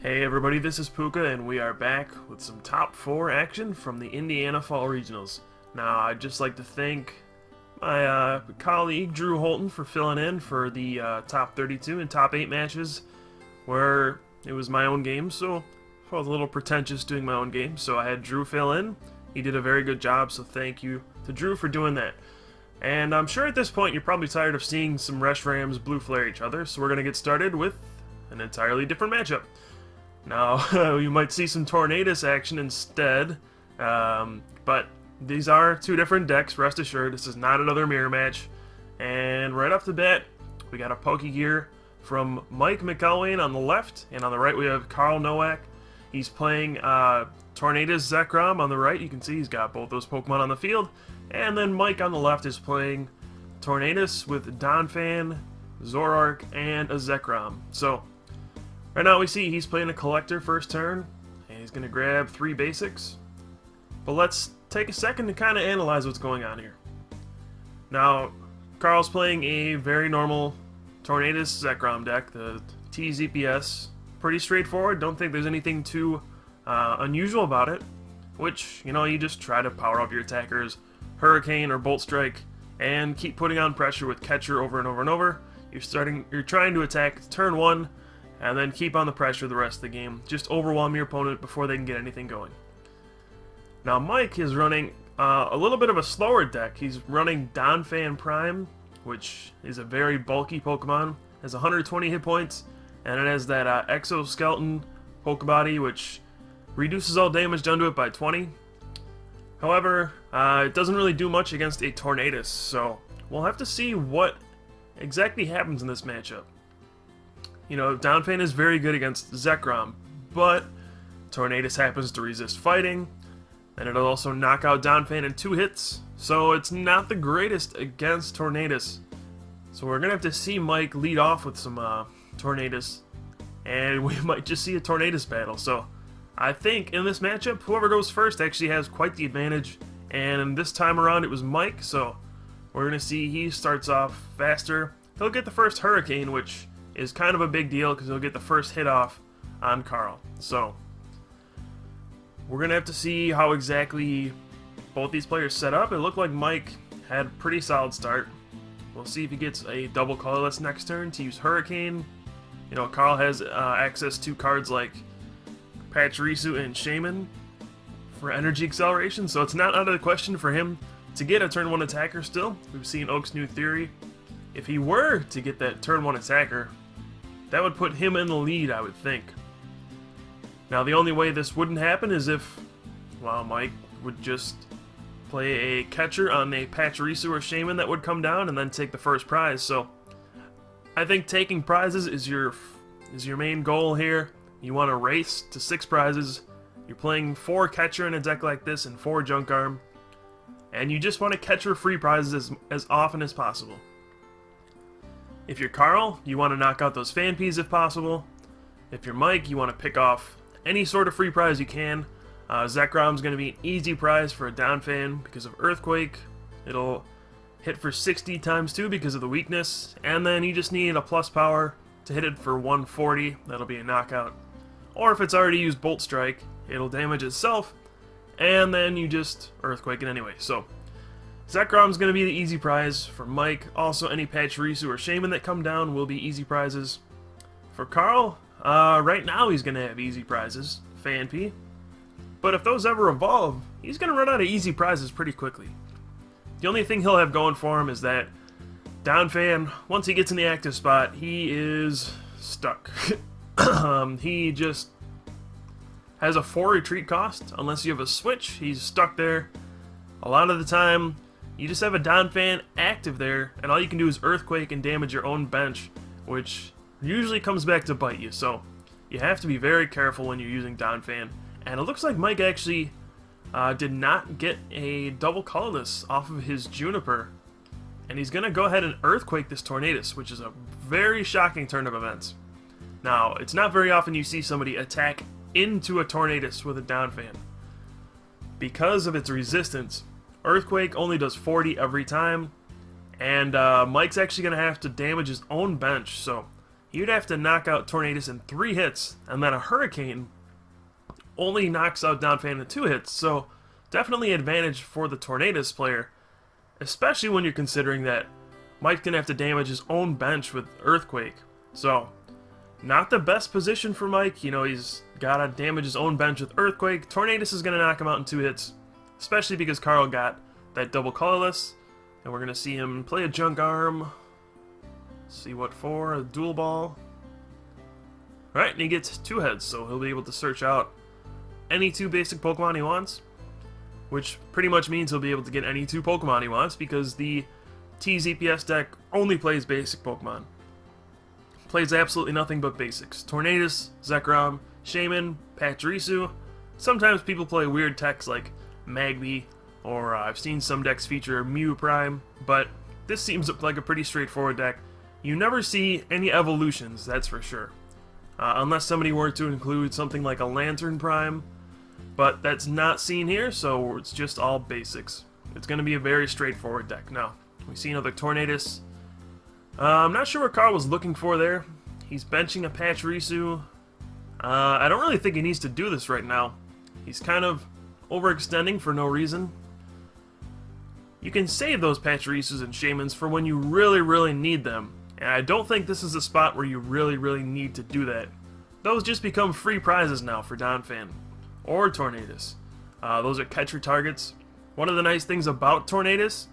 Hey everybody, this is Pooka, and we are back with some top 4 action from the Indiana Fall Regionals. Now, I'd just like to thank my colleague Drew Holton for filling in for the top 32 and top 8 matches, where it was my own game, so I was a little pretentious doing my own game, so I had Drew fill in. He did a very good job, so thank you to Drew for doing that. And I'm sure at this point you're probably tired of seeing some Reshrams blue flare each other, so we're going to get started with an entirely different matchup. Now, you might see some Tornadus action instead, but these are two different decks, rest assured. This is not another mirror match. And right off the bat, we got a Pokegear from Mike McElwain on the left, and on the right we have Karol Nowak. He's playing Tornadus Zekrom on the right. You can see he's got both those Pokemon on the field. And then Mike on the left is playing Tornadus with Donphan, Zoroark, and a Zekrom. So, right now we see he's playing a Collector first turn, and he's going to grab 3 basics. But let's take a second to kind of analyze what's going on here. Now, Karol's playing a very normal Tornadus Zekrom deck, the TZPS. Pretty straightforward, don't think there's anything too unusual about it. Which, you know, you just try to power up your attackers, Hurricane or Bolt Strike, and keep putting on pressure with Catcher over and over and over. You're trying to attack turn 1, and then keep on the pressure the rest of the game. Just overwhelm your opponent before they can get anything going. Now Mike is running a little bit of a slower deck. He's running Donphan Prime, which is a very bulky Pokemon. It has 120 hit points, and it has that Exoskeleton Pokebody, which reduces all damage done to it by 20. However, it doesn't really do much against a Tornadus, so we'll have to see what exactly happens in this matchup. You know, Donphan is very good against Zekrom, but Tornadus happens to resist fighting, and it'll also knock out Donphan in 2 hits, so it's not the greatest against Tornadus. So we're going to have to see Mike lead off with some Tornadus, and we might just see a Tornadus battle. So I think in this matchup, whoever goes first actually has quite the advantage, and this time around it was Mike, so we're going to see he starts off faster. He'll get the first Hurricane, which is kind of a big deal because he'll get the first hit off on Karol. So we're going to have to see how exactly both these players set up. It looked like Mike had a pretty solid start. We'll see if he gets a double colorless next turn to use Hurricane. You know, Karol has access to cards like Pachirisu and Shaman for energy acceleration, so it's not out of the question for him to get a turn 1 attacker still. We've seen Oak's new theory. If he were to get that turn 1 attacker, that would put him in the lead, I would think. Now, the only way this wouldn't happen is if, well, Mike would just play a Catcher on a Pachirisu or Shaman that would come down and then take the first prize. So, I think taking prizes is your main goal here. You want to race to 6 prizes. You're playing 4 Catcher in a deck like this and 4 Junk Arm. And you just want to Catcher free prizes as often as possible. If you're Karol, you want to knock out those Fanpeas if possible. If you're Mike, you want to pick off any sort of free prize you can. Zekrom's going to be an easy prize for a Donphan because of Earthquake. It'll hit for 60 times 2 because of the weakness. And then you just need a plus power to hit it for 140. That'll be a knockout. Or if it's already used Bolt Strike, it'll damage itself. And then you just Earthquake it anyway. So Zekrom's going to be the easy prize for Mike. Also, any Pachirisu or Shaman that come down will be easy prizes. For Karol, right now he's going to have easy prizes, Fanpea. But if those ever evolve, he's going to run out of easy prizes pretty quickly. The only thing he'll have going for him is that Donphan, once he gets in the active spot, he is stuck. He just has a 4 retreat cost. Unless you have a switch, he's stuck there. A lot of the time, you just have a Donphan active there, and all you can do is Earthquake and damage your own bench, which usually comes back to bite you. So you have to be very careful when you're using Donphan. And it looks like Mike actually did not get a double colorless off of his Juniper. And he's going to go ahead and Earthquake this Tornadus, which is a very shocking turn of events. Now, it's not very often you see somebody attack into a Tornadus with a Donphan. Because of its resistance, Earthquake only does 40 every time, and Mike's actually going to have to damage his own bench, so you'd have to knock out Tornadus in 3 hits, and then a Hurricane only knocks out Donphan in 2 hits, so definitely advantage for the Tornadus player, especially when you're considering that Mike's going to have to damage his own bench with Earthquake. So, not the best position for Mike. You know, he's got to damage his own bench with Earthquake. Tornadus is going to knock him out in 2 hits, especially because Karol got that double colorless, and we're going to see him play a Junk Arm. See what for, a Dual Ball. Alright, and he gets 2 heads, so he'll be able to search out any 2 basic Pokemon he wants, which pretty much means he'll be able to get any 2 Pokemon he wants, because the TZPS deck only plays basic Pokemon. Plays absolutely nothing but basics. Tornadus, Zekrom, Shaman, Pachirisu. Sometimes people play weird techs like Magby, or I've seen some decks feature Mew Prime, but this seems like a pretty straightforward deck. You never see any evolutions, that's for sure. Unless somebody were to include something like a Lantern Prime, but that's not seen here, so it's just all basics. It's going to be a very straightforward deck. Now, we see another Tornadus. I'm not sure what Karol was looking for there. He's benching a Pachirisu. I don't really think he needs to do this right now. He's kind of overextending for no reason. You can save those Pachirisus and Shamans for when you really, really need them. And I don't think this is a spot where you really, really need to do that. Those just become free prizes now for Donphan or Tornadus. Those are catcher targets. One of the nice things about Tornadus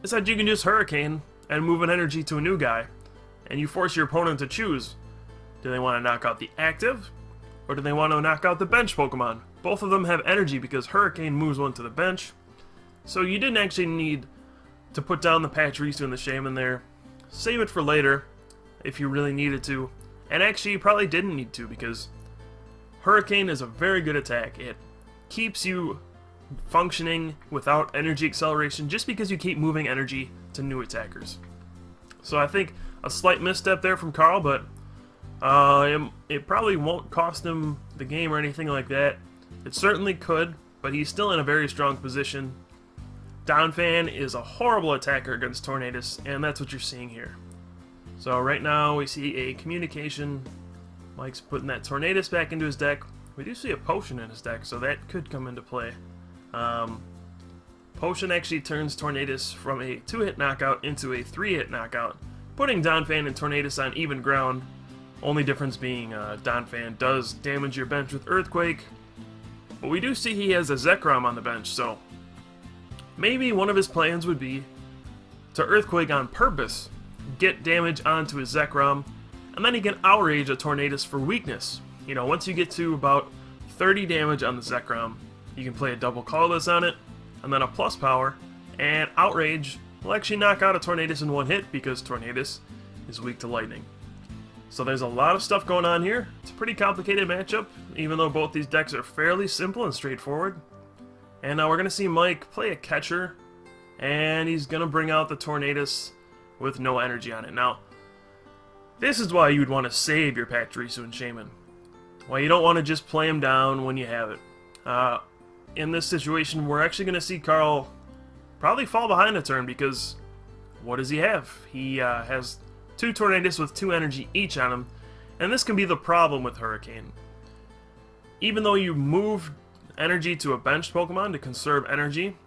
is that you can just Hurricane and move an energy to a new guy, and you force your opponent to choose. Do they want to knock out the active, or do they want to knock out the bench Pokemon? Both of them have energy because Hurricane moves one to the bench, so you didn't actually need to put down the Pachirisu and the Shaman there. Save it for later, if you really needed to, and actually you probably didn't need to, because Hurricane is a very good attack. It keeps you functioning without energy acceleration just because you keep moving energy to new attackers. So I think a slight misstep there from Karol, but it probably won't cost him the game or anything like that. It certainly could, but he's still in a very strong position. Donphan is a horrible attacker against Tornadus, and that's what you're seeing here. So right now we see a communication. Mike's putting that Tornadus back into his deck. We do see a Potion in his deck, so that could come into play. Potion actually turns Tornadus from a 2-hit knockout into a 3-hit knockout, putting Donphan and Tornadus on even ground. Only difference being Donphan does damage your bench with Earthquake, but we do see he has a Zekrom on the bench, so maybe one of his plans would be to Earthquake on purpose, get damage onto his Zekrom, and then he can outrage a Tornadus for weakness. You know, once you get to about 30 damage on the Zekrom, you can play a double colorless on it, and then a plus power, and outrage will actually knock out a Tornadus in 1 hit because Tornadus is weak to lightning. So there's a lot of stuff going on here. It's a pretty complicated matchup, even though both these decks are fairly simple and straightforward. And now we're going to see Mike play a catcher, and he's going to bring out the Tornadus with no energy on it. Now, this is why you'd want to save your Pachirisu and Shaman. Why you don't want to just play him down when you have it. In this situation, we're actually going to see Karol probably fall behind a turn, because what does he have? He has 2 Tornadus with 2 energy each on him, and this can be the problem with Hurricane. Even though you move energy to a benched Pokemon to conserve energy,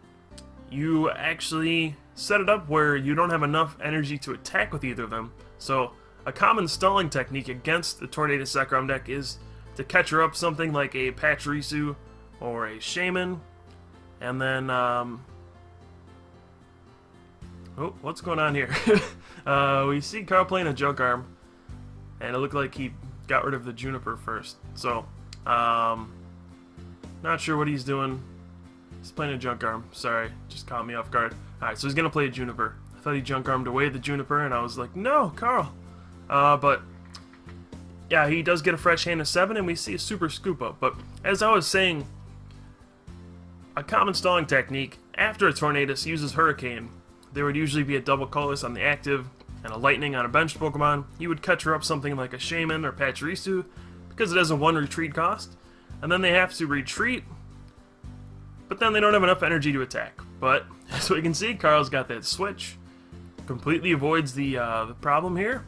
you actually set it up where you don't have enough energy to attack with either of them. So a common stalling technique against the Tornadus Zekrom deck is to catcher up something like a Pachirisu or a Shaman, and then oh, what's going on here? We see Karol playing a Junk Arm, and it looked like he got rid of the Juniper first. So not sure what he's doing. He's playing a Junk Arm. Sorry, just caught me off guard. Alright, so he's gonna play a Juniper. I thought he Junk Armed away the Juniper, and I was like, no, Karol. But yeah, he does get a fresh hand of 7, and we see a Super Scoop Up. But as I was saying, a common stalling technique after a Tornadus uses Hurricane, there would usually be a double colorless on the active and a lightning on a benched Pokemon. You would catcher up something like a Shaman or Pachirisu because it has a 1 retreat cost, and then they have to retreat, but then they don't have enough energy to attack. But as we can see, Karol's got that switch, completely avoids the problem here,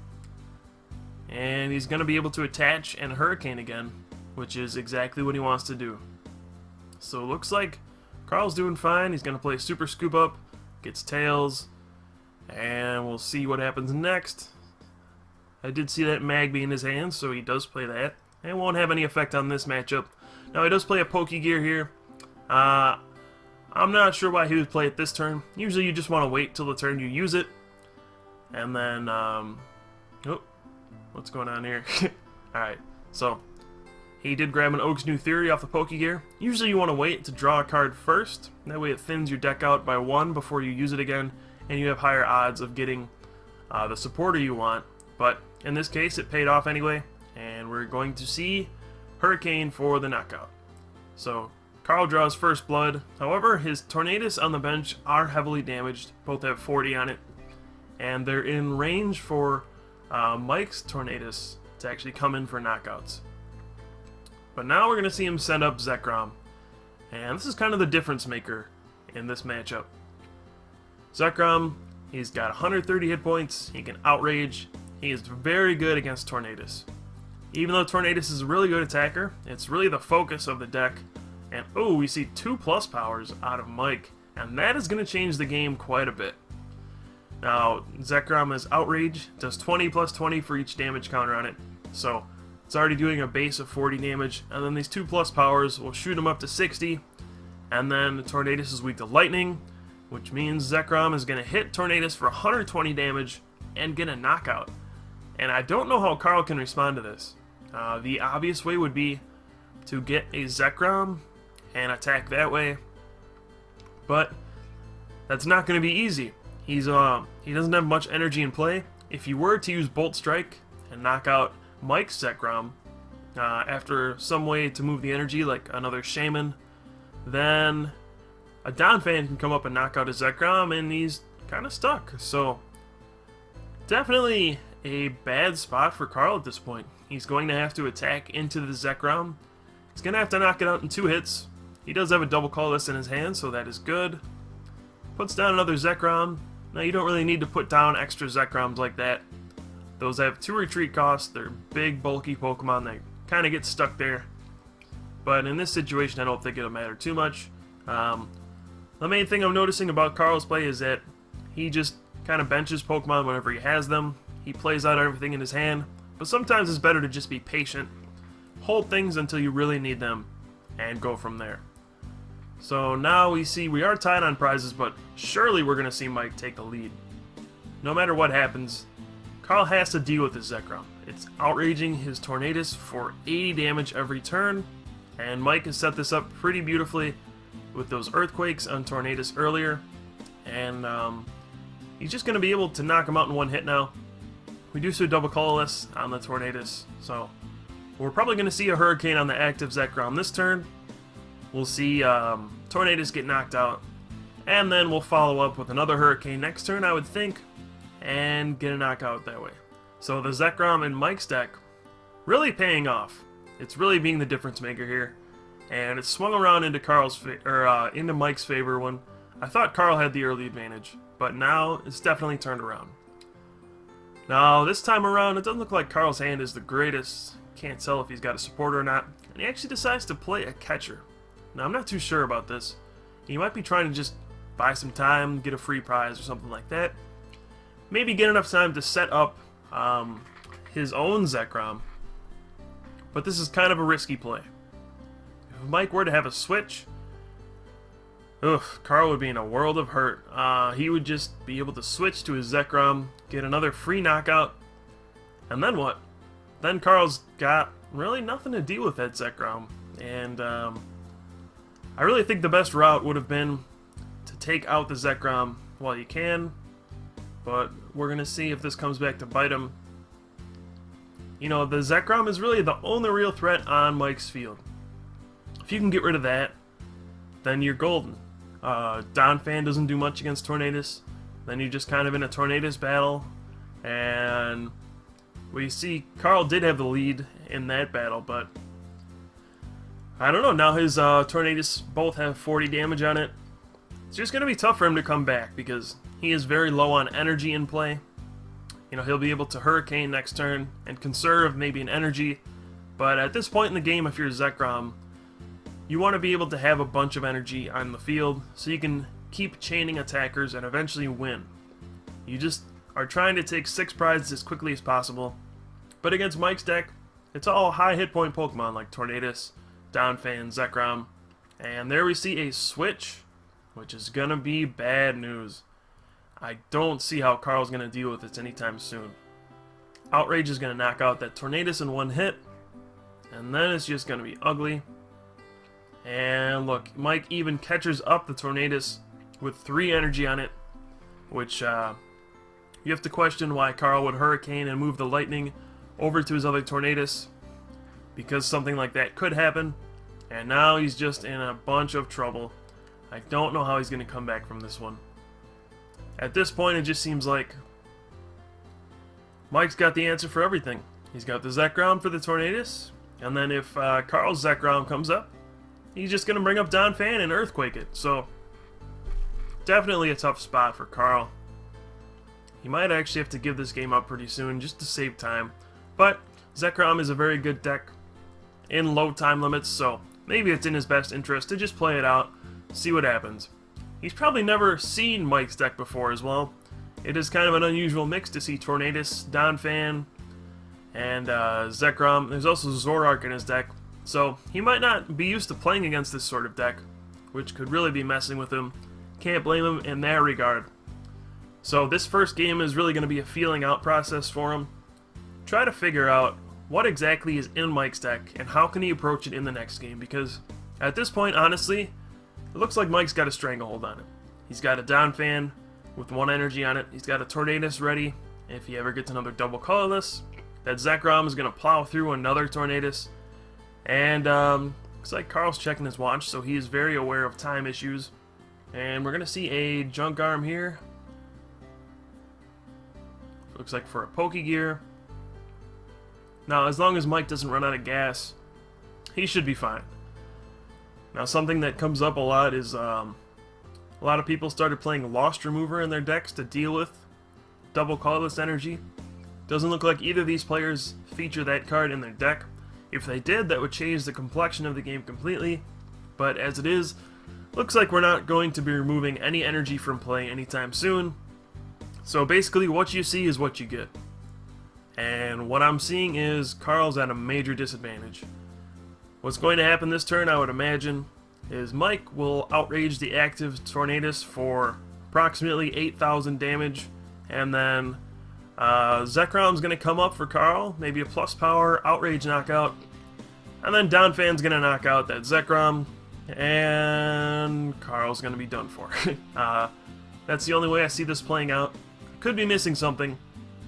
and he's going to be able to attach and Hurricane again, which is exactly what he wants to do. So it looks like Karol's doing fine. He's going to play Super Scoop Up, gets Tails, and we'll see what happens next. I did see that Magby in his hands, so he does play that. And won't have any effect on this matchup. Now, he does play a Pokegear here. I'm not sure why he would play it this turn. Usually you just want to wait till the turn you use it. And then, oh, what's going on here? Alright, so he did grab an Oak's New Theory off the Pokegear. Usually you want to wait to draw a card first. That way it thins your deck out by 1 before you use it again. And you have higher odds of getting the supporter you want. But in this case, it paid off anyway. And we're going to see Hurricane for the knockout. So Karol draws First Blood. However, his Tornadus on the bench are heavily damaged. Both have 40 on it. And they're in range for Mike's Tornadus to actually come in for knockouts. But now we're going to see him send up Zekrom. And this is kind of the difference maker in this matchup. Zekrom, he's got 130 hit points. He can outrage. He is very good against Tornadus. Even though Tornadus is a really good attacker, it's really the focus of the deck. And oh, we see 2+ powers out of Mike, and that is going to change the game quite a bit. Now, Zekrom is Outrage, does 20 plus 20 for each damage counter on it, so it's already doing a base of 40 damage, and then these 2+ powers will shoot him up to 60, and then Tornadus is weak to Lightning, which means Zekrom is going to hit Tornadus for 120 damage and get a knockout. And I don't know how Karol can respond to this. The obvious way would be to get a Zekrom and attack that way, but that's not going to be easy. He doesn't have much energy in play. If you were to use Bolt Strike and knock out Mike's Zekrom after some way to move the energy, like another Shaman, then a Donphan can come up and knock out a Zekrom, and he's kind of stuck. So definitely a bad spot for Karol at this point. He's going to have to attack into the Zekrom. He's going to have to knock it out in 2 hits. He does have a double colorless in his hand, so that is good. Puts down another Zekrom. Now you don't really need to put down extra Zekroms like that. Those have 2 retreat costs. They're big, bulky Pokemon that kind of get stuck there. But in this situation, I don't think it'll matter too much. The main thing I'm noticing about Karol's play is that he just kind of benches Pokemon whenever he has them. He plays out everything in his hand. But sometimes it's better to just be patient, hold things until you really need them, and go from there. So now we see we are tied on prizes, but surely we're going to see Mike take the lead. No matter what happens, Karol has to deal with his Zekrom. It's outraging his Tornadus for 80 damage every turn, and Mike has set this up pretty beautifully with those Earthquakes on Tornadus earlier, and he's just going to be able to knock him out in 1 hit now. We do see a double colorless on the Tornadus, so we're probably going to see a Hurricane on the active Zekrom this turn. We'll see Tornadus get knocked out, and then we'll follow up with another Hurricane next turn, I would think, and get a knockout that way. So the Zekrom in Mike's deck really paying off. It's really being the difference maker here, and it's swung around into into Mike's favor when I thought Karol had the early advantage, but now it's definitely turned around. Now, this time around, it doesn't look like Karol's hand is the greatest. Can't tell if he's got a supporter or not. And he actually decides to play a catcher. Now, I'm not too sure about this. He might be trying to just buy some time, get a free prize or something like that. Maybe get enough time to set up his own Zekrom. But this is kind of a risky play. If Mike were to have a switch, Karol would be in a world of hurt. He would just be able to switch to his Zekrom, get another free knockout, and then what? Then Karol's got really nothing to deal with that Zekrom. And I really think the best route would have been to take out the Zekrom while you can, but we're going to see if this comes back to bite him. You know, the Zekrom is really the only real threat on Mike's field. If you can get rid of that, then you're golden. Donphan doesn't do much against Tornadus. Then you're just kind of in a Tornadus battle. And we see Karol did have the lead in that battle, but I don't know. Now his Tornadus both have 40 damage on it. It's just going to be tough for him to come back because he is very low on energy in play. You know, he'll be able to Hurricane next turn and conserve maybe an energy. But at this point in the game, if you're Zekrom, you want to be able to have a bunch of energy on the field so you can keep chaining attackers and eventually win. You just are trying to take 6 prizes as quickly as possible. But against Mike's deck, it's all high hit point Pokemon like Tornadus, Donphan, Zekrom. And there we see a switch, which is going to be bad news. I don't see how Karol's going to deal with this anytime soon. Outrage is going to knock out that Tornadus in one hit, and then it's just going to be ugly. And look, Mike even catches up the Tornadus with 3 energy on it, which you have to question why Karol would Hurricane and move the Lightning over to his other Tornadus, because something like that could happen, and now he's just in a bunch of trouble. I don't know how he's going to come back from this one. At this point, it just seems like Mike's got the answer for everything. He's got the Zekrom for the Tornadus, and then if Karol's Zekrom comes up, he's just going to bring up Donphan and Earthquake it. So, definitely a tough spot for Karol. He might actually have to give this game up pretty soon just to save time. But Zekrom is a very good deck in low time limits, so maybe it's in his best interest to just play it out, see what happens. He's probably never seen Mike's deck before as well. It is kind of an unusual mix to see Tornadus, Donphan, and Zekrom. There's also Zoroark in his deck, so he might not be used to playing against this sort of deck, which could really be messing with him. Can't blame him in that regard. So this first game is really going to be a feeling out process for him. Try to figure out what exactly is in Mike's deck and how can he approach it in the next game, because at this point, honestly, it looks like Mike's got a stranglehold on it. He's got a Donphan with 1 energy on it. He's got a Tornadus ready. If he ever gets another double colorless, that Zekrom is going to plow through another Tornadus. And looks like Karol's checking his watch, so he is very aware of time issues. And we're going to see a Junk Arm here. Looks like for a Pokegear. Now, as long as Mike doesn't run out of gas, he should be fine. Now, something that comes up a lot is a lot of people started playing Lost Remover in their decks to deal with double colorless energy. Doesn't look like either of these players feature that card in their deck. If they did, that would change the complexion of the game completely. But as it is, looks like we're not going to be removing any energy from play anytime soon. So basically, what you see is what you get. And what I'm seeing is Karol's at a major disadvantage. What's going to happen this turn, I would imagine, is Mike will outrage the active Tornadus for approximately 8,000 damage, and then Zekrom's going to come up for Karol, maybe a plus power, outrage knockout, and then Donphan's going to knock out that Zekrom, and Karol's going to be done for. That's the only way I see this playing out. Could be missing something,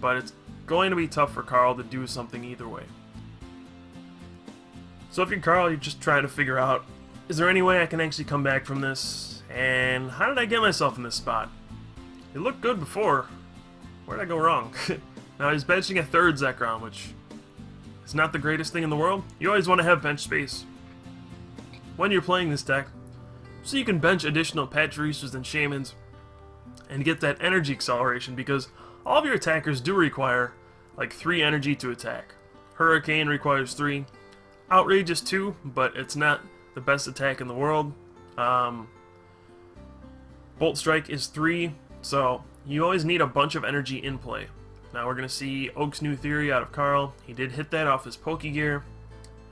but it's going to be tough for Karol to do something either way. So if you're Karol, you're just trying to figure out, is there any way I can actually come back from this? And how did I get myself in this spot? It looked good before. Where did I go wrong? Now he's benching a 3rd Zekrom, which is not the greatest thing in the world. You always want to have bench space when you're playing this deck, so you can bench additional Pachirisus and Shamans and get that energy acceleration, because all of your attackers do require like 3 energy to attack. Hurricane requires 3. Outrage is 2, but it's not the best attack in the world. Bolt Strike is 3, so you always need a bunch of energy in play. Now we're going to see Oak's New Theory out of Karol. He did hit that off his Pokegear,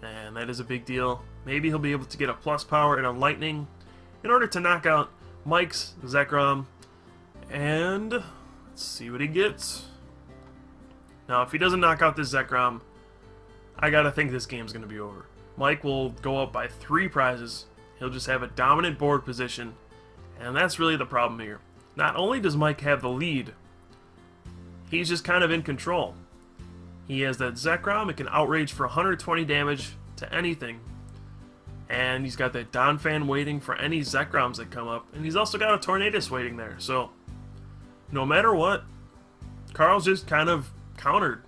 and that is a big deal. Maybe he'll be able to get a plus power and a Lightning in order to knock out Mike's Zekrom. And let's see what he gets. Now if he doesn't knock out this Zekrom, I gotta think this game's gonna be over. Mike will go up by 3 prizes. He'll just have a dominant board position, and that's really the problem here. Not only does Mike have the lead, he's just kind of in control. He has that Zekrom. It can outrage for 120 damage to anything, and he's got that Donphan waiting for any Zekroms that come up, and he's also got a Tornadus waiting there. So no matter what, Karol's just kind of countered.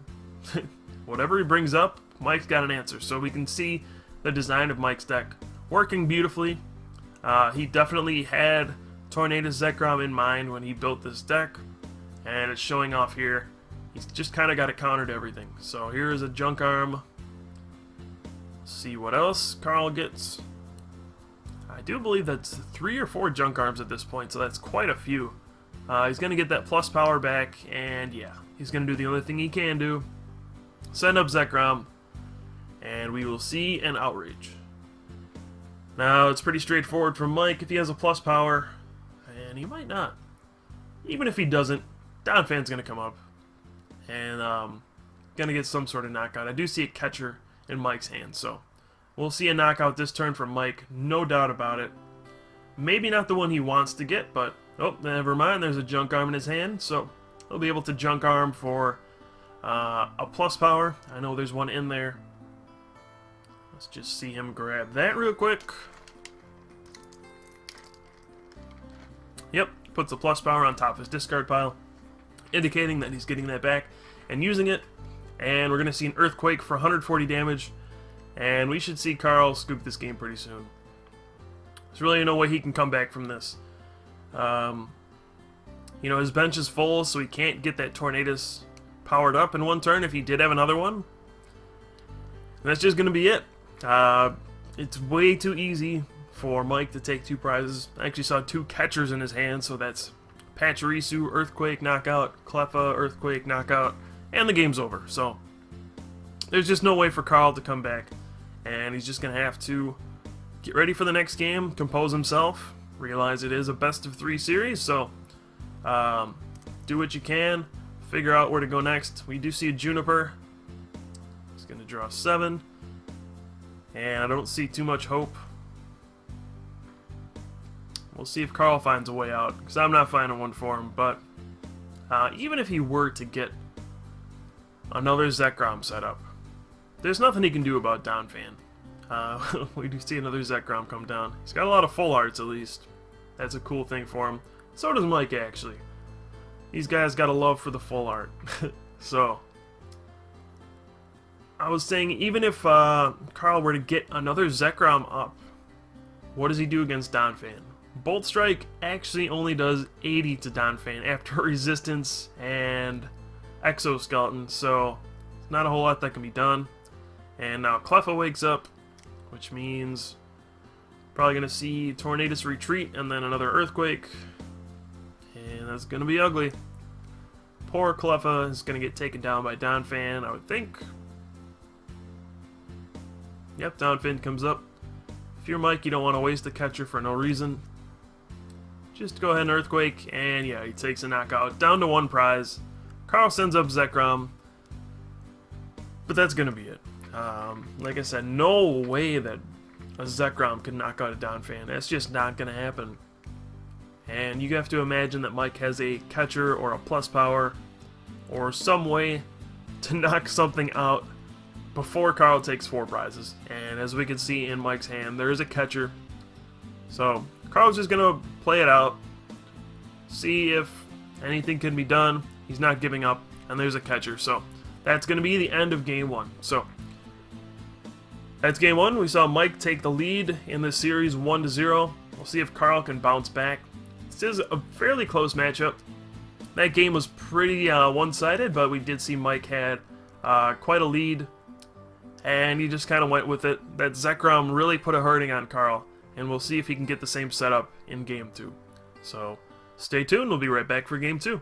Whatever he brings up, Mike's got an answer. So we can see the design of Mike's deck working beautifully. He definitely had Tornadus Zekrom in mind when he built this deck, and it's showing off here. He's just kind of got it countered to everything. So here's a Junk Arm. See what else Karol gets. I do believe that's 3 or 4 Junk Arms at this point, so that's quite a few. He's going to get that plus power back, and yeah, he's going to do the only thing he can do. Send up Zekrom, and we will see an Outrage. Now, it's pretty straightforward from Mike if he has a plus power, and he might not. Even if he doesn't, Donphan's going to come up, and going to get some sort of knockout. I do see a catcher in Mike's hand, so we'll see a knockout this turn from Mike, no doubt about it. Maybe not the one he wants to get, but oh, never mind, there's a Junk Arm in his hand, so he'll be able to Junk Arm for a plus power. I know there's one in there. Let's just see him grab that real quick. Yep, puts the plus power on top of his discard pile, indicating that he's getting that back and using it. And we're going to see an Earthquake for 140 damage, and we should see Karol scoop this game pretty soon. There's really no way he can come back from this. You know, his bench is full, so he can't get that Tornadus powered up in one turn if he did have another one. And that's just going to be it. It's way too easy for Mike to take 2 prizes. I actually saw 2 catchers in his hand, so that's Pachirisu, Earthquake, knockout, Cleffa, Earthquake, knockout, and the game's over. So there's just no way for Karol to come back, and he's just going to have to get ready for the next game, compose himself, realize it is a best-of-3 series, so do what you can, figure out where to go next. We do see a Juniper. He's going to draw 7, and I don't see too much hope. We'll see if Karol finds a way out, because I'm not finding one for him, but even if he were to get another Zekrom set up, there's nothing he can do about Donphan. We do see another Zekrom come down. He's got a lot of full arts, at least. That's a cool thing for him. So does Mike, actually. These guys got a love for the full art. So, I was saying, even if Karol were to get another Zekrom up, what does he do against Donphan? Bolt Strike actually only does 80 to Donphan after Resistance and Exoskeleton, so not a whole lot that can be done. And now Cleffa wakes up, which means probably going to see Tornadus retreat and then another Earthquake. And that's going to be ugly. Poor Cleffa is going to get taken down by Donphan, I would think. Yep, Donphan comes up. If you're Mike, you don't want to waste a catcher for no reason. Just go ahead and Earthquake, and yeah, he takes a knockout. Down to 1 prize. Karol sends up Zekrom. But that's going to be it. Like I said, no way that a Zekrom can knock out a Donphan. That's just not going to happen. And you have to imagine that Mike has a catcher or a plus power or some way to knock something out before Karol takes 4 prizes. And as we can see in Mike's hand, there is a catcher. So Karol's just going to play it out, see if anything can be done. He's not giving up, and there's a catcher. So that's going to be the end of Game 1. So that's Game 1. We saw Mike take the lead in this series 1-0. We'll see if Karol can bounce back. This is a fairly close matchup. That game was pretty one-sided, but we did see Mike had quite a lead, and he just kind of went with it. That Zekrom really put a hurting on Karol, and we'll see if he can get the same setup in Game 2. So stay tuned. We'll be right back for Game 2.